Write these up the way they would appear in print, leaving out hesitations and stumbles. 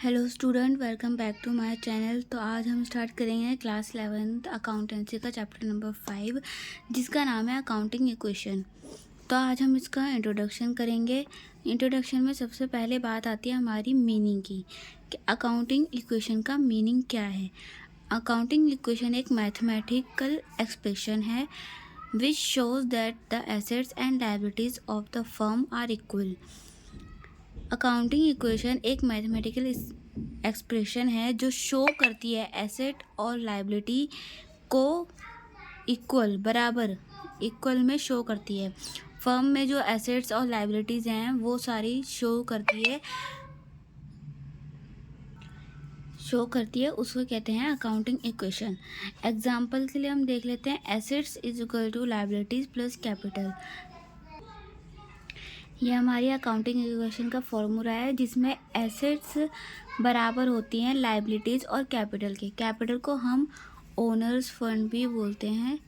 Hello student, welcome back to my channel. तो आज हम स्टार्ट करेंगे क्लास 11th अकाउंटेंसी का चैप्टर नंबर 5, जिसका नाम है अकाउंटिंग इक्वेशन। तो आज हम इसका इंट्रोडक्शन करेंगे। इंट्रोडक्शन में सबसे पहले बात आती है हमारी मीनिंग की, कि अकाउंटिंग इक्वेशन का मीनिंग क्या है। अकाउंटिंग इक्वेशन एक मैथमेटिकल एक्सप्रेशन है which shows that the assets and liabilities of the firm are equal. Accounting equation एक मैथमेटिकल एक्सप्रेशन है जो शो करती है एसेट और लायबिलिटी को इक्वल में शो करती है। फर्म में जो एसेट्स और लायबिलिटीज़ हैं वो सारी शो करती है, उसको कहते हैं अकाउंटिंग इक्वेशन। एग्जाम्पल के लिए हम देख लेते हैं, assets is equal to liabilities plus capital. यह हमारी अकाउंटिंग इक्वेशन का फॉर्मूला है जिसमें एसेट्स बराबर होती हैं लायबिलिटीज़ और कैपिटल के। कैपिटल को हम ओनर्स फंड भी बोलते हैं।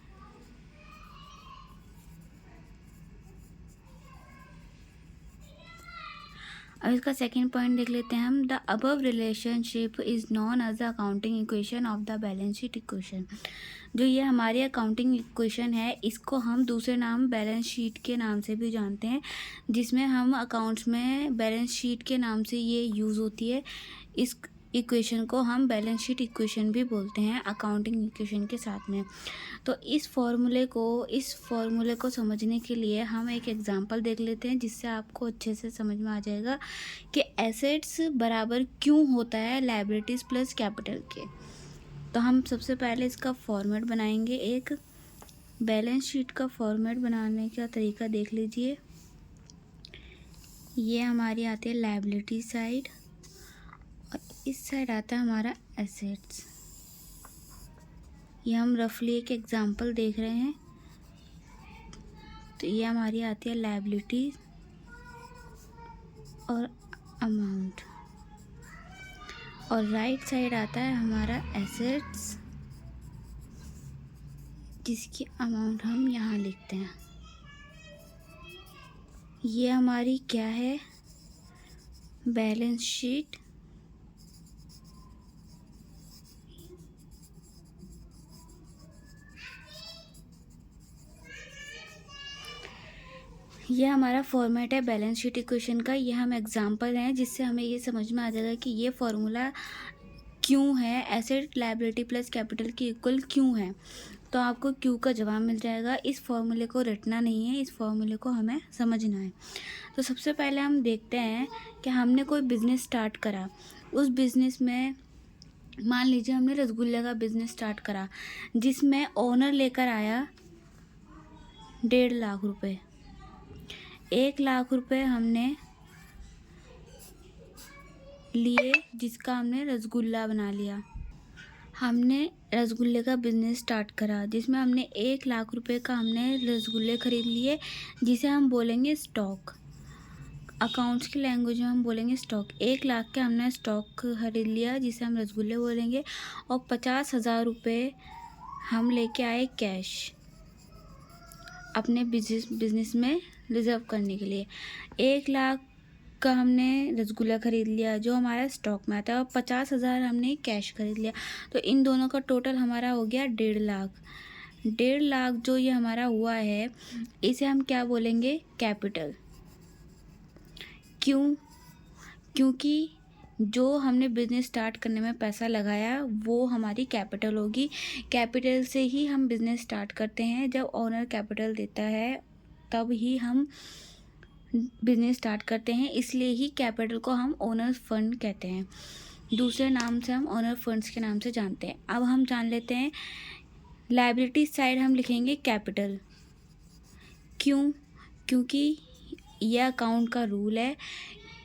अब इसका सेकंड पॉइंट देख लेते हैं हम। The above relationship is known as the accounting equation of the balance sheet equation. जो ये हमारी अकाउंटिंग इक्वेशन है, इसको हम दूसरे नाम बैलेंस शीट के नाम से भी जानते हैं, जिसमें हम अकाउंट्स में बैलेंस शीट के नाम से ये यूज़ होती है। इस इक्वेशन को हम बैलेंस शीट इक्वेशन भी बोलते हैं अकाउंटिंग इक्वेशन के साथ में। तो इस फॉर्मूले को समझने के लिए हम एक एग्जांपल देख लेते हैं, जिससे आपको अच्छे से समझ में आ जाएगा कि एसेट्स बराबर क्यों होता है लायबिलिटीज़ प्लस कैपिटल के। तो हम सबसे पहले इसका फॉर्मेट बनाएंगे। एक बैलेंस शीट का फॉर्मेट बनाने का तरीका देख लीजिए। ये हमारी आती है लायबिलिटी साइड और इस साइड आता है हमारा एसेट्स। ये हम रफली एक एग्जांपल देख रहे हैं। तो ये हमारी आती है लायबिलिटी और अमाउंट, और राइट साइड आता है हमारा एसेट्स, जिसकी अमाउंट हम यहाँ लिखते हैं। ये हमारी क्या है, बैलेंस शीट। ये हमारा फॉर्मेट है बैलेंस शीट इक्वेशन का। ये हम एग्जांपल हैं जिससे हमें ये समझ में आ जाएगा कि ये फॉर्मूला क्यों है, एसेट लायबिलिटी प्लस कैपिटल की इक्वल क्यों है। तो आपको क्यों का जवाब मिल जाएगा। इस फॉर्मूले को रटना नहीं है, इस फॉर्मूले को हमें समझना है। तो सबसे पहले हम देखते हैं कि हमने कोई बिज़नेस स्टार्ट करा। उस बिज़नेस में मान लीजिए हमने रसगुल्ले का बिज़नेस स्टार्ट करा, जिसमें ओनर लेकर आया 1.5 लाख रुपए। 1 लाख रुपए हमने लिए, जिसका हमने रसगुल्ला बना लिया। हमने रसगुल्ले का बिज़नेस स्टार्ट करा जिसमें हमने 1 लाख रुपए का हमने रसगुल्ले ख़रीद लिए, जिसे हम बोलेंगे स्टॉक। अकाउंट्स की लैंग्वेज में हम बोलेंगे स्टॉक। 1 लाख के हमने स्टॉक खरीद लिया, जिसे हम रसगुल्ले बोलेंगे, और 50,000 रुपये हम लेके आए कैश अपने बिजनेस में रिजर्व करने के लिए। 1 लाख का हमने रसगुल्ला ख़रीद लिया जो हमारा स्टॉक में आता है, और 50,000 हमने कैश खरीद लिया। तो इन दोनों का टोटल हमारा हो गया 1.5 लाख। 1.5 लाख जो ये हमारा हुआ है, इसे हम क्या बोलेंगे, कैपिटल। क्योंकि जो हमने बिज़नेस स्टार्ट करने में पैसा लगाया वो हमारी कैपिटल होगी। कैपिटल से ही हम बिज़नेस स्टार्ट करते हैं। जब ओनर कैपिटल देता है तब ही हम बिज़नेस स्टार्ट करते हैं, इसलिए ही कैपिटल को हम ओनर्स फंड कहते हैं। दूसरे नाम से हम ओनर फंड्स के नाम से जानते हैं। अब हम जान लेते हैं लायबिलिटी साइड हम लिखेंगे कैपिटल। क्योंकि यह अकाउंट का रूल है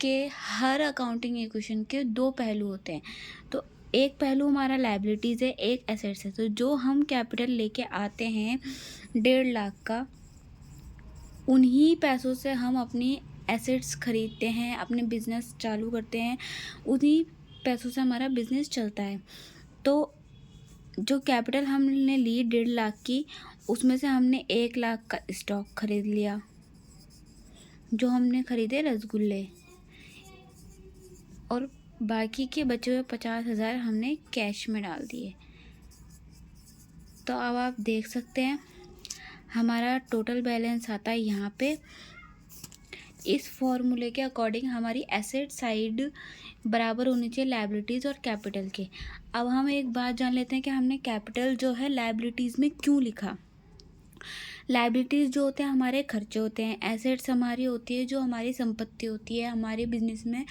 कि हर अकाउंटिंग इक्वेशन के 2 पहलू होते हैं। तो एक पहलू हमारा लायबिलिटीज़ है, एक एसेट्स है। तो जो हम कैपिटल लेके आते हैं 1.5 लाख का, उन्हीं पैसों से हम अपनी एसेट्स खरीदते हैं, अपने बिज़नेस चालू करते हैं, उन्हीं पैसों से हमारा बिज़नेस चलता है। तो जो कैपिटल हमने ली 1.5 लाख की, उसमें से हमने 1 लाख का स्टॉक खरीद लिया, जो हमने ख़रीदे रसगुल्ले, और बाकी के बचे हुए 50,000 हमने कैश में डाल दिए। तो अब आप देख सकते हैं हमारा टोटल बैलेंस आता है यहाँ पे। इस फॉर्मूले के अकॉर्डिंग हमारी एसेट साइड बराबर होनी चाहिए लायबिलिटीज़ और कैपिटल के। अब हम एक बात जान लेते हैं कि हमने कैपिटल जो है लायबिलिटीज़ में क्यों लिखा। लायबिलिटीज़ जो होते हैं हमारे खर्चे होते हैं, एसेट्स हमारी होती है जो हमारी संपत्ति होती है, हमारे बिजनेस में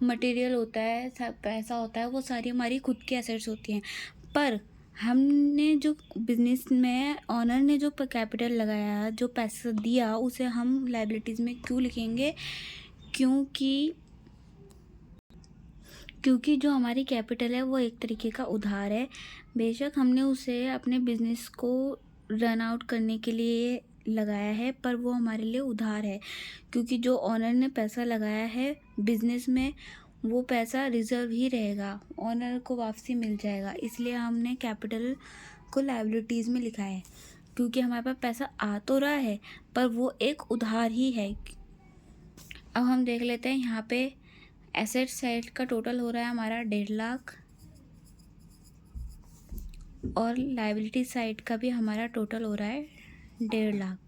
मटेरियल होता है, पैसा होता है, वो सारी हमारी खुद की एसेट्स होती हैं। पर हमने जो बिजनेस में ऑनर ने जो कैपिटल लगाया, जो पैसा दिया, उसे हम लायबिलिटीज़ में क्यों लिखेंगे? क्योंकि जो हमारी कैपिटल है वो एक तरीके का उधार है। बेशक हमने उसे अपने बिजनेस को रन आउट करने के लिए लगाया है, पर वो हमारे लिए उधार है, क्योंकि जो ऑनर ने पैसा लगाया है बिजनेस में वो पैसा रिजर्व ही रहेगा, ऑनर को वापसी मिल जाएगा। इसलिए हमने कैपिटल को लायबिलिटीज़ में लिखा है, क्योंकि हमारे पास पैसा आ तो रहा है पर वो एक उधार ही है। अब हम देख लेते हैं यहाँ पे एसेट साइड का टोटल हो रहा है हमारा 1.5 लाख और लायबिलिटी साइड का भी हमारा टोटल हो रहा है 1.5 लाख।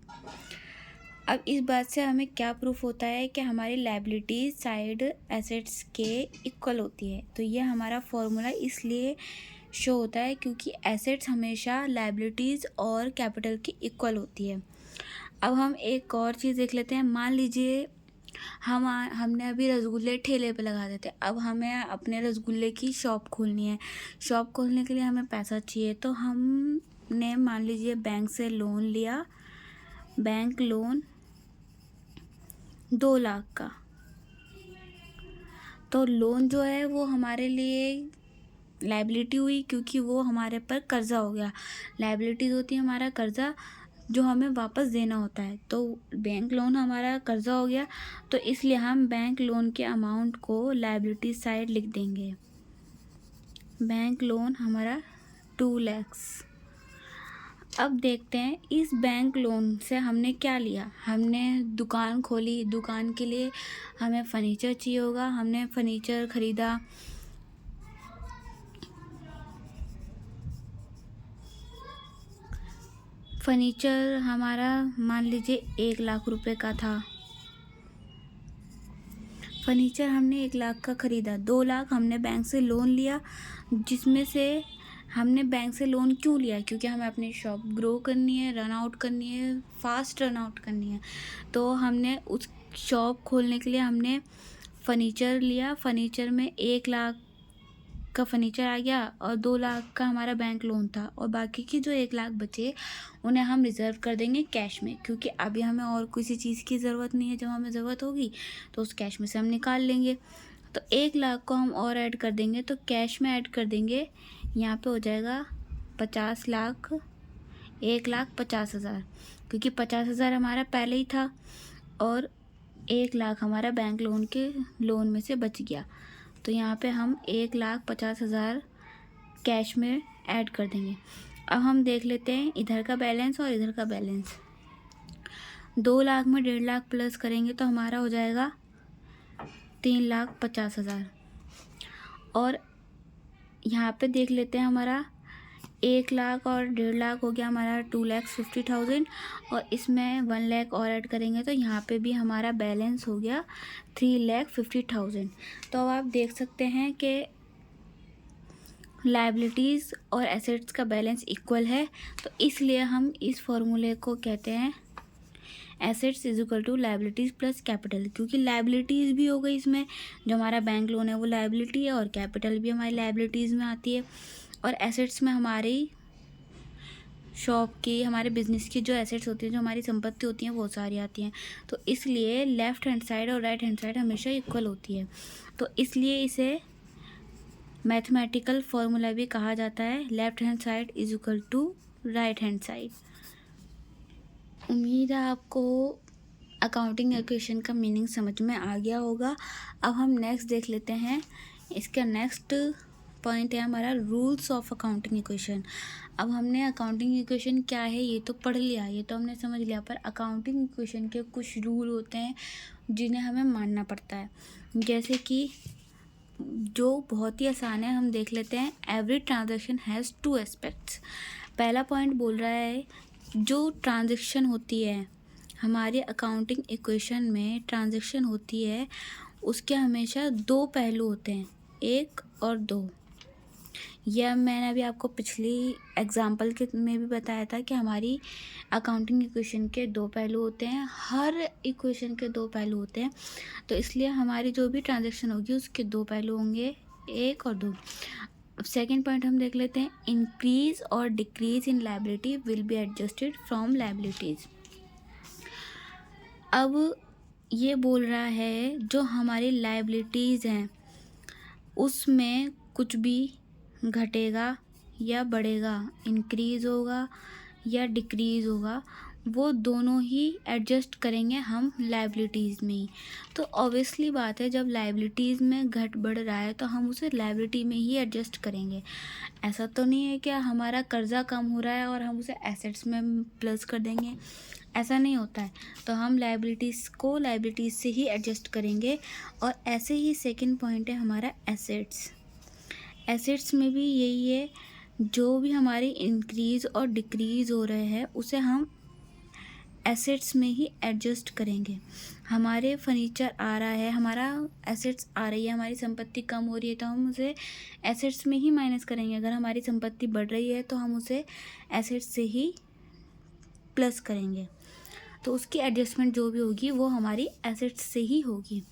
अब इस बात से हमें क्या प्रूफ होता है कि हमारी लायबिलिटी साइड एसेट्स के इक्वल होती है। तो ये हमारा फॉर्मूला इसलिए शो होता है क्योंकि एसेट्स हमेशा लायबिलिटीज़ और कैपिटल की इक्वल होती है। अब हम एक और चीज़ देख लेते हैं। मान लीजिए हमने अभी रसगुल्ले ठेले पे लगा देते, अब हमें अपने रसगुल्ले की शॉप खोलनी है। शॉप खोलने के लिए हमें पैसा चाहिए, तो हमने मान लीजिए बैंक से लोन लिया, बैंक लोन 2 लाख का। तो लोन जो है वो हमारे लिए लायबिलिटी हुई, क्योंकि वो हमारे पर कर्जा हो गया। लायबिलिटीज़ होती है हमारा कर्जा जो हमें वापस देना होता है। तो बैंक लोन हमारा कर्जा हो गया, तो इसलिए हम बैंक लोन के अमाउंट को लायबिलिटी साइड लिख देंगे। बैंक लोन हमारा 2 लाख। अब देखते हैं इस बैंक लोन से हमने क्या लिया। हमने दुकान खोली, दुकान के लिए हमें फर्नीचर चाहिए होगा, हमने फर्नीचर ख़रीदा। फर्नीचर हमारा मान लीजिए 1 लाख रुपए का था। फर्नीचर हमने 1 लाख का ख़रीदा, 2 लाख हमने बैंक से लोन लिया, जिसमें से हमने बैंक से लोन क्यों लिया? क्योंकि हमें अपनी शॉप ग्रो करनी है, रन आउट करनी है, फास्ट रन आउट करनी है। तो हमने उस शॉप खोलने के लिए हमने फर्नीचर लिया। फर्नीचर में 1 लाख का फर्नीचर आ गया और 2 लाख का हमारा बैंक लोन था, और बाकी की जो 1 लाख बचे उन्हें हम रिज़र्व कर देंगे कैश में, क्योंकि अभी हमें और किसी चीज़ की ज़रूरत नहीं है। जब हमें ज़रूरत होगी तो उस कैश में से हम निकाल लेंगे। तो 1 लाख को हम और ऐड कर देंगे, तो कैश में ऐड कर देंगे, यहाँ पे हो जाएगा 50 लाख, 1,50,000, क्योंकि 50,000 हमारा पहले ही था और 1 लाख हमारा बैंक लोन के लोन में से बच गया। तो यहाँ पे हम 1,50,000 कैश में ऐड कर देंगे। अब हम देख लेते हैं इधर का बैलेंस और इधर का बैलेंस। 2 लाख में 1.5 लाख प्लस करेंगे तो हमारा हो जाएगा 3,50,000। और यहाँ पे देख लेते हैं हमारा 1 लाख और 1.5 लाख हो गया हमारा 2,50,000, और इसमें 1 लाख और ऐड करेंगे तो यहाँ पे भी हमारा बैलेंस हो गया 3,50,000। तो अब आप देख सकते हैं कि लायबिलिटीज़ और एसेट्स का बैलेंस इक्वल है। तो इसलिए हम इस फॉर्मूले को कहते हैं assets is equal to liabilities plus capital, क्योंकि लायबिलिटीज़ भी हो गई इसमें, जो हमारा बैंक लोन है वो लायबिलिटी है, और कैपिटल भी हमारी लायबिलिटीज़ में आती है, और एसेट्स में हमारी शॉप की, हमारे बिजनेस की जो एसेट्स होती हैं, जो हमारी संपत्ति होती हैं, वो सारी आती हैं। तो इसलिए लेफ़्ट हैंड साइड और राइट हैंड साइड हमेशा इक्वल होती है। तो इसलिए इसे मैथमेटिकल फॉर्मूला भी कहा जाता है, left hand side is equal to right hand side. उम्मीद है आपको अकाउंटिंग इक्वेशन का मीनिंग समझ में आ गया होगा। अब हम नेक्स्ट देख लेते हैं। इसका नेक्स्ट पॉइंट है हमारा रूल्स ऑफ अकाउंटिंग इक्वेशन। अब हमने अकाउंटिंग इक्वेशन क्या है ये तो पढ़ लिया, ये तो हमने समझ लिया, पर अकाउंटिंग इक्वेशन के कुछ रूल होते हैं जिन्हें हमें मानना पड़ता है। जैसे कि जो बहुत ही आसान है, हम देख लेते हैं। Every transaction has two aspects. पहला पॉइंट बोल रहा है जो ट्रांजैक्शन होती है हमारे अकाउंटिंग इक्वेशन में, ट्रांजैक्शन होती है उसके हमेशा दो पहलू होते हैं, एक और दो। यह मैंने अभी आपको पिछली एग्जाम्पल के में भी बताया था कि हमारी अकाउंटिंग इक्वेशन के दो पहलू होते हैं, हर इक्वेशन के दो पहलू होते हैं। तो इसलिए हमारी जो भी ट्रांजैक्शन होगी उसके दो पहलू होंगे, एक और दो। अब सेकेंड पॉइंट हम देख लेते हैं। इंक्रीज और decrease in liability will be adjusted from liabilities. अब ये बोल रहा है जो हमारी लायबिलिटीज़ हैं उसमें कुछ भी घटेगा या बढ़ेगा, इंक्रीज़ होगा या डिक्रीज़ होगा, वो दोनों ही एडजस्ट करेंगे हम लायबिलिटीज़ में ही। तो ऑब्वियसली बात है, जब लायबिलिटीज़ में घट बढ़ रहा है तो हम उसे लायबिलिटी में ही एडजस्ट करेंगे। ऐसा तो नहीं है कि हमारा कर्ज़ा कम हो रहा है और हम उसे एसेट्स में प्लस कर देंगे, ऐसा नहीं होता है। तो हम लायबिलिटीज़ को लायबिलिटीज़ से ही एडजस्ट करेंगे। और ऐसे ही सेकंड पॉइंट है हमारा एसेट्स। एसेट्स में भी यही है, जो भी हमारी इंक्रीज़ और डिक्रीज़ हो रहे हैं उसे हम एसेट्स में ही एडजस्ट करेंगे। हमारे फर्नीचर आ रहा है, हमारा एसेट्स आ रही है, हमारी संपत्ति कम हो रही है तो हम उसे एसेट्स में ही माइनस करेंगे। अगर हमारी संपत्ति बढ़ रही है तो हम उसे एसेट्स से ही प्लस करेंगे। तो उसकी एडजस्टमेंट जो भी होगी वो हमारी एसेट्स से ही होगी।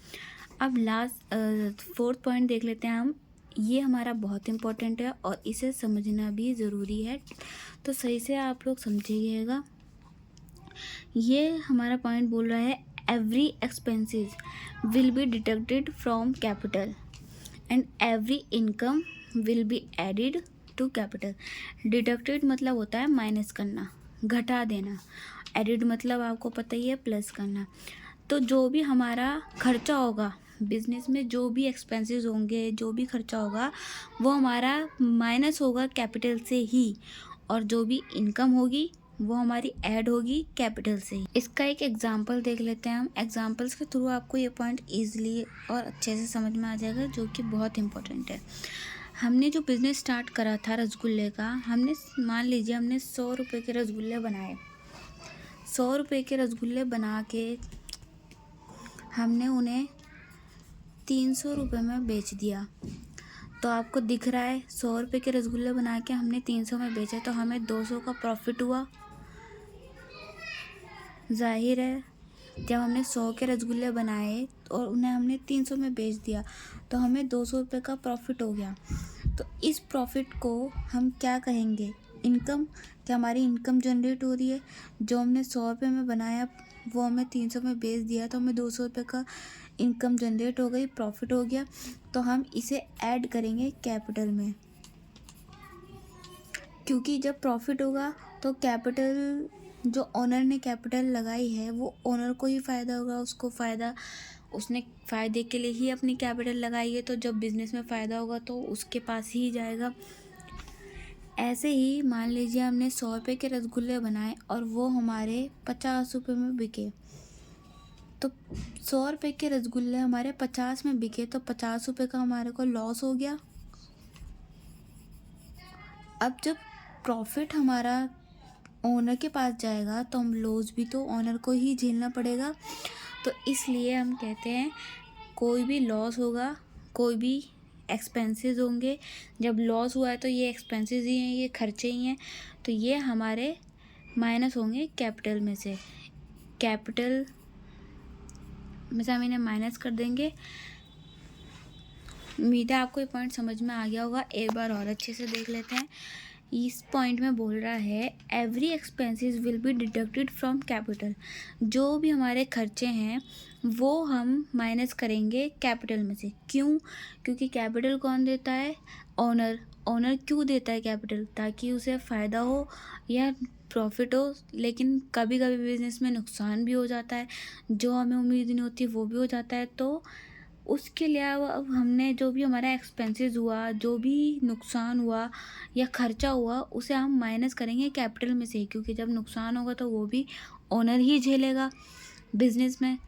अब लास्ट फोर्थ पॉइंट देख लेते हैं हम। ये हमारा बहुत इम्पोर्टेंट है और इसे समझना भी ज़रूरी है, तो सही से आप लोग समझिएगा। ये हमारा पॉइंट बोल रहा है every expenses will be deducted from capital and every income will be added to capital. Deducted मतलब होता है माइनस करना, घटा देना। एडिड मतलब आपको पता ही है, प्लस करना। तो जो भी हमारा खर्चा होगा बिजनेस में, जो भी एक्सपेंसेस होंगे, जो भी खर्चा होगा वो हमारा माइनस होगा कैपिटल से ही, और जो भी इनकम होगी वो हमारी ऐड होगी कैपिटल से ही। इसका एक एग्जांपल देख लेते हैं हम। एग्जांपल्स के थ्रू आपको ये पॉइंट ईजिली और अच्छे से समझ में आ जाएगा, जो कि बहुत इंपॉर्टेंट है। हमने जो बिज़नेस स्टार्ट करा था रसगुल्ले का, हमने मान लीजिए हमने 100 रुपये के रसगुल्ले बनाए। 100 रुपये के रसगुल्ले बना के हमने उन्हें 300 रुपये में बेच दिया। तो आपको दिख रहा है 100 रुपये के रसगुल्ले बना के हमने 300 में बेचा, तो हमें 200 का प्रॉफिट हुआ। जाहिर है जब हमने 100 के रसगुल्ले बनाए और उन्हें हमने 300 में बेच दिया तो हमें 200 रुपये का प्रॉफिट हो गया। तो इस प्रॉफिट को हम क्या कहेंगे? इनकम। क्या हमारी इनकम जनरेट हो रही है? जो हमने 100 रुपये में बनाया वो हमें 300 में बेच दिया, तो हमें 200 रुपये का इनकम जनरेट हो गई, प्रॉफिट हो गया। तो हम इसे ऐड करेंगे कैपिटल में, क्योंकि जब प्रॉफिट होगा तो कैपिटल, जो ओनर ने कैपिटल लगाई है वो ओनर को ही फ़ायदा होगा। उसको फ़ायदा, उसने फ़ायदे के लिए ही अपनी कैपिटल लगाई है, तो जब बिज़नेस में फ़ायदा होगा तो उसके पास ही जाएगा। ऐसे ही मान लीजिए हमने 100 रुपये के रसगुल्ले बनाए और वो हमारे 50 रुपये में बिके। तो 100 रुपये के रसगुल्ले हमारे 50 में बिके, तो 50 रुपये का हमारे को लॉस हो गया। अब जब प्रॉफिट हमारा ओनर के पास जाएगा तो हम लॉस भी तो ओनर को ही झेलना पड़ेगा। तो इसलिए हम कहते हैं कोई भी लॉस होगा, कोई भी एक्सपेंसेस होंगे, जब लॉस हुआ है तो ये एक्सपेंसेस ही हैं, ये खर्चे ही हैं, तो ये हमारे माइनस होंगे कैपिटल में से। कैपिटल में से हम इन्हें माइनस कर देंगे। उम्मीद है आपको ये पॉइंट समझ में आ गया होगा। एक बार और अच्छे से देख लेते हैं। इस पॉइंट में बोल रहा है every expenses will be deducted from capital. जो भी हमारे खर्चे हैं वो हम माइनस करेंगे कैपिटल में से। क्यों? क्योंकि कैपिटल कौन देता है? ओनर। ओनर क्यों देता है कैपिटल? ताकि उसे फ़ायदा हो या प्रॉफिट हो। लेकिन कभी कभी बिजनेस में नुकसान भी हो जाता है, जो हमें उम्मीद नहीं होती वो भी हो जाता है। तो उसके लिए अब हमने जो भी हमारा एक्सपेंसेस हुआ, जो भी नुकसान हुआ या खर्चा हुआ, उसे हम माइनस करेंगे कैपिटल में से ही, क्योंकि जब नुकसान होगा तो वो भी ओनर ही झेलेगा बिजनेस में।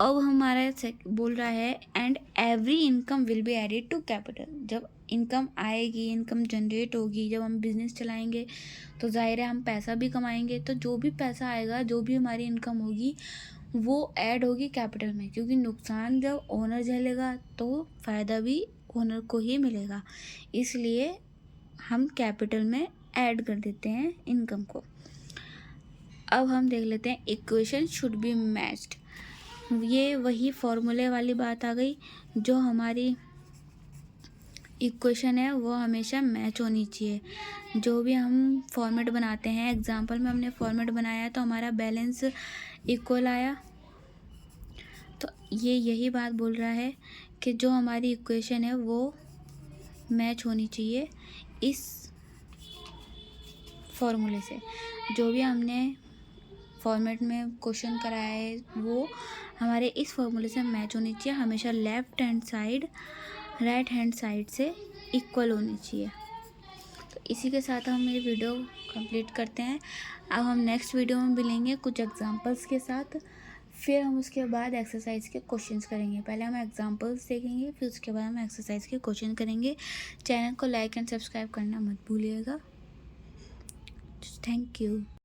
अब हमारा बोल रहा है and every income will be added to capital. जब इनकम आएगी, इनकम जनरेट होगी, जब हम बिजनेस चलाएंगे तो जाहिर है हम पैसा भी कमाएंगे, तो जो भी पैसा आएगा, जो भी हमारी इनकम होगी वो ऐड होगी कैपिटल में, क्योंकि नुकसान जब ओनर झेलेगा तो फ़ायदा भी ओनर को ही मिलेगा, इसलिए हम कैपिटल में ऐड कर देते हैं इनकम को। अब हम देख लेते हैं इक्वेशन शुड बी मैच्ड। ये वही फॉर्मूले वाली बात आ गई, जो हमारी इक्वेशन है वो हमेशा मैच होनी चाहिए। जो भी हम फॉर्मेट बनाते हैं, एग्जांपल में हमने फॉर्मेट बनाया तो हमारा बैलेंस इक्वल आया, तो ये यही बात बोल रहा है कि जो हमारी इक्वेशन है वो मैच होनी चाहिए इस फॉर्मूले से। जो भी हमने फॉर्मेट में क्वेश्चन कराया है वो हमारे इस फॉर्मूले से मैच होनी चाहिए, हमेशा left hand side right hand side से इक्वल होनी चाहिए। तो इसी के साथ हम ये वीडियो कंप्लीट करते हैं। अब हम नेक्स्ट वीडियो में मिलेंगे कुछ एग्जांपल्स के साथ, फिर हम उसके बाद एक्सरसाइज के क्वेश्चंस करेंगे। पहले हम एग्जांपल्स देखेंगे, फिर उसके बाद हम एक्सरसाइज के क्वेश्चन करेंगे। चैनल को लाइक एंड सब्सक्राइब करना मत भूलिएगा। Thank you.